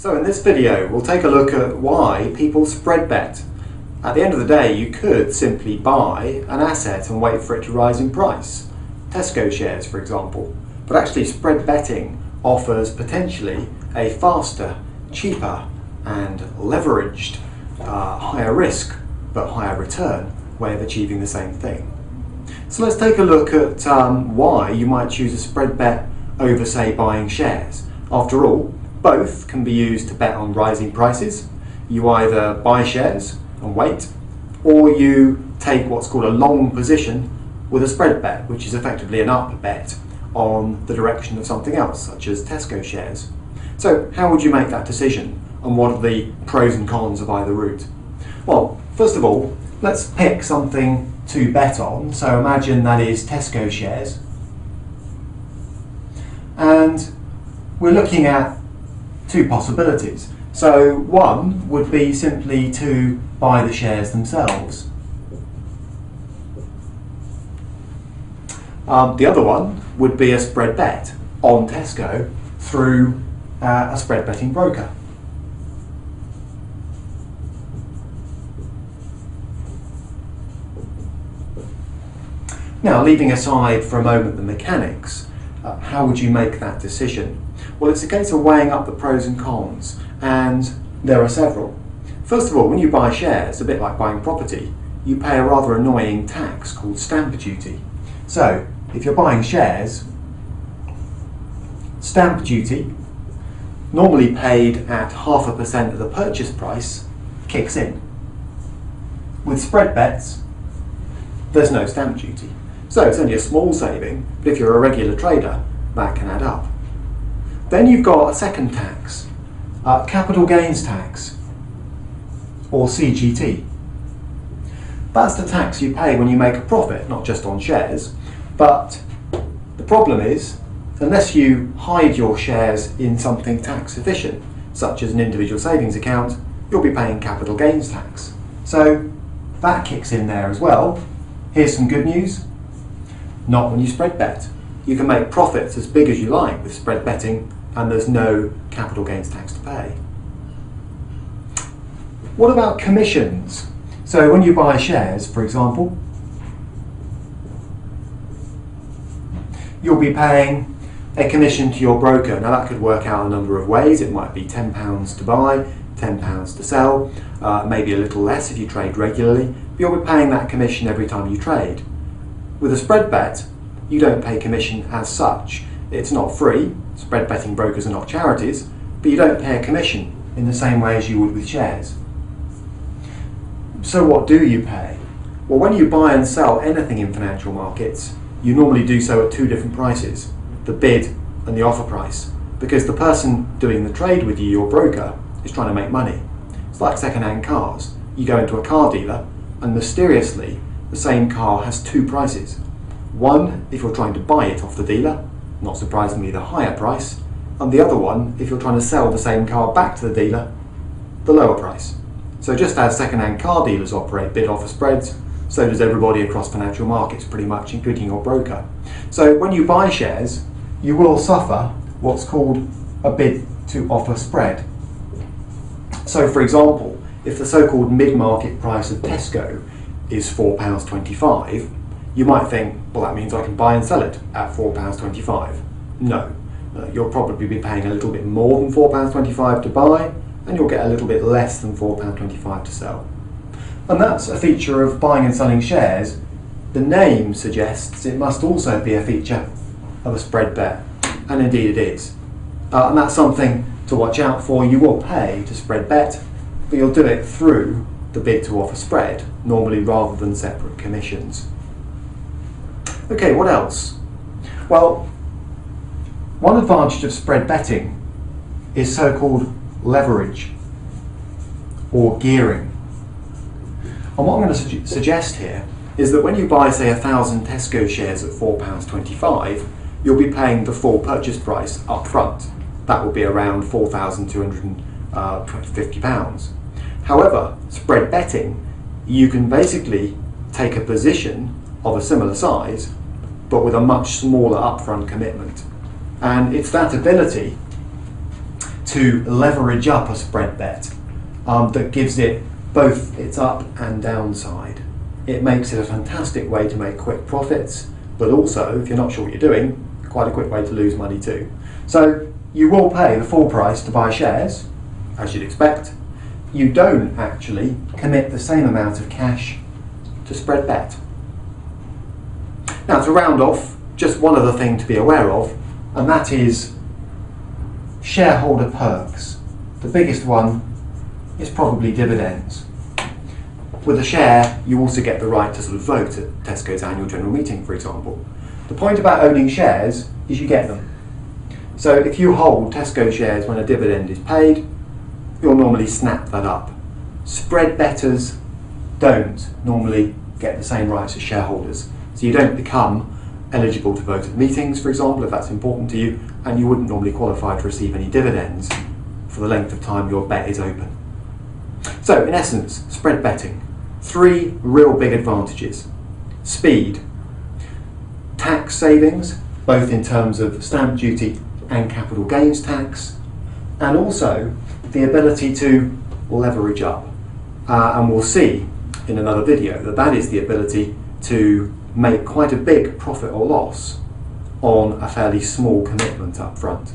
So in this video we'll take a look at why people spread bet. At the end of the day you could simply buy an asset and wait for it to rise in price. Tesco shares for example. But actually spread betting offers potentially a faster, cheaper and leveraged, higher risk but higher return way of achieving the same thing. So let's take a look at why you might choose a spread bet over, say, buying shares. After all, both can be used to bet on rising prices. You either buy shares and wait, or you take what's called a long position with a spread bet, which is effectively an up bet on the direction of something else, such as Tesco shares. So how would you make that decision, and what are the pros and cons of either route? Well, first of all, let's pick something to bet on. So imagine that is Tesco shares. And we're looking at two possibilities. So one would be simply to buy the shares themselves. The other one would be a spread bet on Tesco through a spread betting broker. Now, leaving aside for a moment the mechanics, how would you make that decision? Well, it's a case of weighing up the pros and cons, and there are several. First of all, when you buy shares, a bit like buying property, you pay a rather annoying tax called stamp duty. So, if you're buying shares, stamp duty, normally paid at 0.5% of the purchase price, kicks in. With spread bets, there's no stamp duty. So it's only a small saving, but if you're a regular trader, that can add up. Then you've got a second tax, capital gains tax, or CGT. That's the tax you pay when you make a profit, not just on shares. But the problem is, unless you hide your shares in something tax efficient, such as an individual savings account, you'll be paying capital gains tax. So that kicks in there as well. Here's some good news. Not when you spread bet. You can make profits as big as you like with spread betting, and there's no capital gains tax to pay. What about commissions? So when you buy shares, for example, you'll be paying a commission to your broker. Now that could work out a number of ways. It might be £10 to buy, £10 to sell, maybe a little less if you trade regularly, but you'll be paying that commission every time you trade. With a spread bet, you don't pay commission as such. It's not free, spread betting brokers are not charities, but you don't pay a commission in the same way as you would with shares. So what do you pay? Well, when you buy and sell anything in financial markets, you normally do so at two different prices, the bid and the offer price, because the person doing the trade with you, your broker, is trying to make money. It's like second-hand cars. You go into a car dealer and mysteriously the same car has two prices. One if you're trying to buy it off the dealer, not surprisingly the higher price, and the other one if you're trying to sell the same car back to the dealer, the lower price. So just as second-hand car dealers operate bid-offer spreads, so does everybody across financial markets pretty much, including your broker. So when you buy shares, you will suffer what's called a bid-to-offer spread. So for example, if the so-called mid-market price of Tesco is £4.25, you might think, well, that means I can buy and sell it at £4.25. No, you'll probably be paying a little bit more than £4.25 to buy, and you'll get a little bit less than £4.25 to sell. And that's a feature of buying and selling shares. The name suggests it must also be a feature of a spread bet, and indeed it is. And that's something to watch out for. You will pay to spread bet, but you'll do it through the bid to offer spread, normally rather than separate commissions. Okay, what else? Well, one advantage of spread betting is so-called leverage or gearing. And what I'm going to suggest here is that when you buy, say, 1,000 Tesco shares at £4.25, you'll be paying the full purchase price up front. That will be around £4,250. However, spread betting, you can basically take a position of a similar size, but with a much smaller upfront commitment. And it's that ability to leverage up a spread bet that gives it both its up and downside. It makes it a fantastic way to make quick profits, but also, if you're not sure what you're doing, quite a quick way to lose money too. So you will pay the full price to buy shares, as you'd expect. You don't actually commit the same amount of cash to spread bet. Now, to round off, just one other thing to be aware of, and that is shareholder perks. The biggest one is probably dividends. With a share, you also get the right to sort of vote at Tesco's annual general meeting, for example. The point about owning shares is you get them. So if you hold Tesco shares when a dividend is paid, you'll normally snap that up. Spread bettors don't normally get the same rights as shareholders. So you don't become eligible to vote at meetings, for example, if that's important to you, and you wouldn't normally qualify to receive any dividends for the length of time your bet is open. So in essence, spread betting. 3 real big advantages. Speed, tax savings, both in terms of stamp duty and capital gains tax, and also the ability to leverage up. And we'll see in another video that that is the ability to make quite a big profit or loss on a fairly small commitment up front.